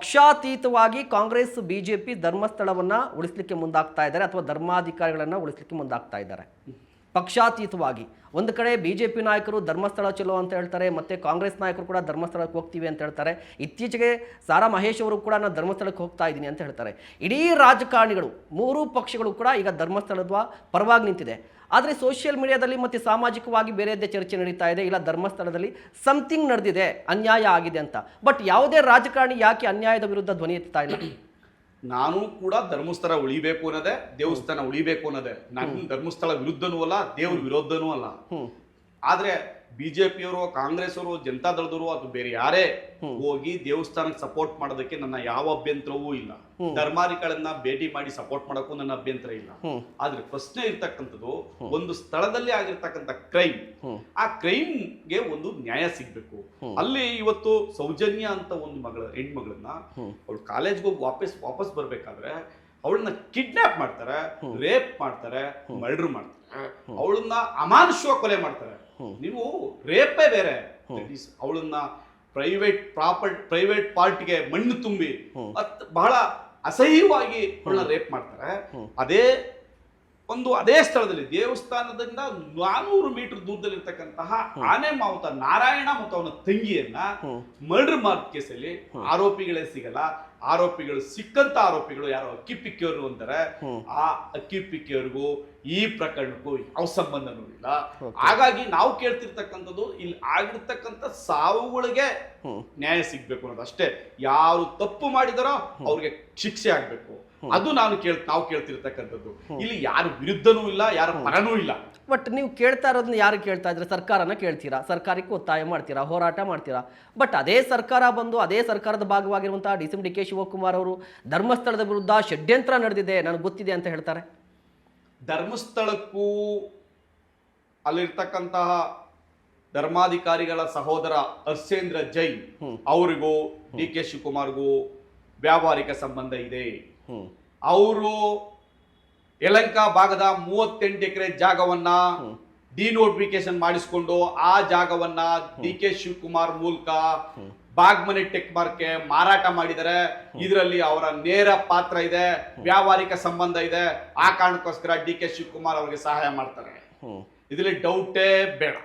ಪಕ್ಷಾತೀತವಾಗಿ ಕಾಂಗ್ರೆಸ್ ಬಿಜೆಪಿ ಧರ್ಮಸ್ಥಳವನ್ನ ಉಳಿಸಲಿಕ್ಕೆ ಮುಂದಾಗ್ತಾ ಇದ್ದಾರೆ ಅಥವಾ ಧರ್ಮಾಧಿಕಾರಿಗಳನ್ನ ಉಳಿಸಲಿಕ್ಕೆ ಮುಂದಾಗ್ತಾ ಇದ್ದಾರೆ. ಪಕ್ಷಾತೀತವಾಗಿ ಒಂದು ಕಡೆ ಬಿಜೆಪಿ ನಾಯಕರು ಧರ್ಮಸ್ಥಳ ಚಲೋ ಅಂತ ಹೇಳ್ತಾರೆ, ಮತ್ತೆ ಕಾಂಗ್ರೆಸ್ ನಾಯಕರು ಕೂಡ ಧರ್ಮಸ್ಥಳಕ್ಕೆ ಹೋಗ್ತೀವಿ ಅಂತ ಹೇಳ್ತಾರೆ. ಇತ್ತೀಚೆಗೆ ಸಾರಾ ಮಹೇಶ್ ಅವರು ಕೂಡ ನಾನು ಧರ್ಮಸ್ಥಳಕ್ಕೆ ಹೋಗ್ತಾ ಇದ್ದೀನಿ ಅಂತ ಹೇಳ್ತಾರೆ. ಇಡೀ ರಾಜಕಾರಣಿಗಳು ಮೂರೂ ಪಕ್ಷಗಳು ಕೂಡ ಈಗ ಧರ್ಮಸ್ಥಳದ ಪರವಾಗಿ ನಿಂತಿದೆ. ಆದರೆ ಸೋಷಿಯಲ್ ಮೀಡಿಯಾದಲ್ಲಿ ಮತ್ತು ಸಾಮಾಜಿಕವಾಗಿ ಬೇರೆಯದ್ದೇ ಚರ್ಚೆ ನಡೀತಾ ಇದೆ, ಇಲ್ಲ ಧರ್ಮಸ್ಥಳದಲ್ಲಿ ಸಮಥಿಂಗ್ ನಡೆದಿದೆ, ಅನ್ಯಾಯ ಆಗಿದೆ ಅಂತ. ಬಟ್ ಯಾವುದೇ ರಾಜಕಾರಣಿ ಯಾಕೆ ಅನ್ಯಾಯದ ವಿರುದ್ಧ ಧ್ವನಿ ಎತ್ತಾ ಇಲ್ಲ? ನಾನು ಕೂಡ ಧರ್ಮಸ್ಥಳ ಉಳಿಬೇಕು ಅನ್ನೋದೇ, ದೇವಸ್ಥಾನ ಉಳಿಬೇಕು ಅನ್ನೋದೇ. ನಾನು ಧರ್ಮಸ್ಥಳ ವಿರುದ್ಧನೂ ಅಲ್ಲ, ದೇವ್ರ ವಿರೋಧನೂ ಅಲ್ಲ. ಆದ್ರೆ ಬಿಜೆಪಿಯವರು, ಕಾಂಗ್ರೆಸ್ ಅವರು, ಜನತಾದಳದವರು ಅದು ಬೇರೆ ಯಾರೇ ಹೋಗಿ ದೇವಸ್ಥಾನಕ್ಕೆ ಸಪೋರ್ಟ್ ಮಾಡೋದಕ್ಕೆ ನನ್ನ ಯಾವ ಅಭ್ಯಂತರವೂ ಇಲ್ಲ. ಧರ್ಮಾಧಿಕಾರಿಗಳನ್ನ ಭೇಟಿ ಮಾಡಿ ಸಪೋರ್ಟ್ ಮಾಡೋಕ್ಕೂ ನನ್ನ ಅಭ್ಯಂತರ ಇಲ್ಲ. ಆದ್ರೆ ಪ್ರಶ್ನೆ ಇರ್ತಕ್ಕಂಥದ್ದು, ಒಂದು ಸ್ಥಳದಲ್ಲಿ ಆಗಿರ್ತಕ್ಕಂಥ ಕ್ರೈಮ್, ಆ ಕ್ರೈಮ್ಗೆ ಒಂದು ನ್ಯಾಯ ಸಿಗ್ಬೇಕು. ಅಲ್ಲಿ ಇವತ್ತು ಸೌಜನ್ಯ ಅಂತ ಒಂದು ಹೆಣ್ಮಗಳನ್ನ ಅವಳು ಕಾಲೇಜ್ಗೆ ಹೋಗಿ ವಾಪಸ್ ಬರ್ಬೇಕಾದ್ರೆ ಅವಳನ್ನ ಕಿಡ್ನಾಪ್ ಮಾಡ್ತಾರೆ, ರೇಪ್ ಮಾಡ್ತಾರೆ, ಮರ್ಡರ್ ಮಾಡ್ತಾರೆ, ಅವಳನ್ನ ಅಮಾನುಷವಾಗಿ ಕೊಲೆ ಮಾಡ್ತಾರೆ. ನೀವು ರೇಪೇ ಬೇರೆ, ಅವಳನ್ನ ಪ್ರೈವೇಟ್ ಪಾರ್ಟಿಗೆ ಮಣ್ಣು ತುಂಬಿ ಬಹಳ ಅಸಹ್ಯವಾಗಿ ಅವಳನ್ನ ರೇಪ್ ಮಾಡ್ತಾರೆ. ಅದೇ ಸ್ಥಳದಲ್ಲಿ ದೇವಸ್ಥಾನದಿಂದ 400 ಮೀಟರ್ ದೂರದಲ್ಲಿರ್ತಕ್ಕಂತಹ ಆನೆ ಮಾವುತ ನಾರಾಯಣ ಮತ್ತು ಅವನ ತಂಗಿಯನ್ನ ಮರ್ಡರ್ ಮಾಡಿದ ಕೇಸಲ್ಲಿ ಆರೋಪಿಗಳೇ ಸಿಗಲ್ಲ. ಆರೋಪಿಗಳು ಸಿಕ್ಕಂತ ಆರೋಪಿಗಳು ಯಾರೋ ಅಕ್ಕಿಪಿಕ್ಕಿಯವರು ಅಂತಾರೆ. ಆ ಅಕ್ಕಿಪಿಕ್ಕಿಯವರಿಗೂ ಈ ಪ್ರಕರಣಕ್ಕೂ ಯಾವ ಸಂಬಂಧನೂ ಇಲ್ಲ. ಹಾಗಾಗಿ ನಾವು ಕೇಳ್ತಿರ್ತಕ್ಕಂಥದ್ದು, ಇಲ್ಲಿ ಆಗಿರ್ತಕ್ಕಂಥ ಸಾವುಗಳಿಗೆ ನ್ಯಾಯ ಸಿಗ್ಬೇಕು ಅನ್ನೋದು ಅಷ್ಟೇ. ಯಾರು ತಪ್ಪು ಮಾಡಿದಾರೋ ಅವ್ರಿಗೆ ಶಿಕ್ಷೆ ಆಗ್ಬೇಕು. ಅದು ನಾವು ಕೇಳ್ತಿರ್ತಕ್ಕಂಥದ್ದು. ಇಲ್ಲಿ ಯಾರು ವಿರುದ್ಧನೂ ಇಲ್ಲ, ಯಾರ ಪರನೂ ಇಲ್ಲ. ಬಟ್ ನೀವು ಕೇಳ್ತಾ ಇರೋದನ್ನ ಯಾರು ಕೇಳ್ತಾ ಇದ್ರೆ? ಸರ್ಕಾರನ ಕೇಳ್ತೀರಾ, ಸರ್ಕಾರಕ್ಕೆ ಒತ್ತಾಯ ಮಾಡ್ತೀರಾ, ಹೋರಾಟ ಮಾಡ್ತೀರಾ. ಬಟ್ ಅದೇ ಸರ್ಕಾರ ಬಂದು ಅದೇ ಸರ್ಕಾರದ ಭಾಗವಾಗಿರುವಂತಹ ಡಿ ಕೆ ಶಿವಕುಮಾರ್ ಅವರು ಧರ್ಮಸ್ಥಳದ ವಿರುದ್ಧ ಷಡ್ಯಂತ್ರ ನಡೆದಿದೆ, ನನಗೆ ಗೊತ್ತಿದೆ ಅಂತ ಹೇಳ್ತಾರೆ. ಧರ್ಮಸ್ಥಳಕ್ಕೂ ಅಲ್ಲಿರ್ತಕ್ಕಂತಹ ಧರ್ಮಾಧಿಕಾರಿಗಳ ಸಹೋದರ ಹರ್ಷೇಂದ್ರ ಜೈನ್ ಅವರಿಗೂ ಡಿ ಕೆ ಶಿವಕುಮಾರ್ಗೂ ವ್ಯಾವಹಾರಿಕ ಸಂಬಂಧ ಇದೆ. ಅವರು ಯಲಹಂಕ ಭಾಗದ 38 ಎಕರೆ ಜಾಗವನ್ನ ಡಿನೋಟಿಫಿಕೇಶನ್ ಮಾಡಿಸಿಕೊಂಡು ಆ ಜಾಗವನ್ನ ಡಿ ಕೆ ಶಿವಕುಮಾರ್ ಮೂಲಕ ಬಾಗ್ಮನೆ ಟೆಕ್ ಮಾರ್ಕ್ಗೆ ಮಾರಾಟ ಮಾಡಿದರೆ. ಇದರಲ್ಲಿ ಅವರ ನೇರ ಪಾತ್ರ ಇದೆ, ವ್ಯಾವಹಾರಿಕ ಸಂಬಂಧ ಇದೆ. ಆ ಕಾರಣಕ್ಕೋಸ್ಕರ ಡಿ ಕೆ ಶಿವಕುಮಾರ್ ಅವರಿಗೆ ಸಹಾಯ ಮಾಡ್ತಾರೆ. ಇದರಲ್ಲಿ ಡೌಟೇ ಬೇಡ.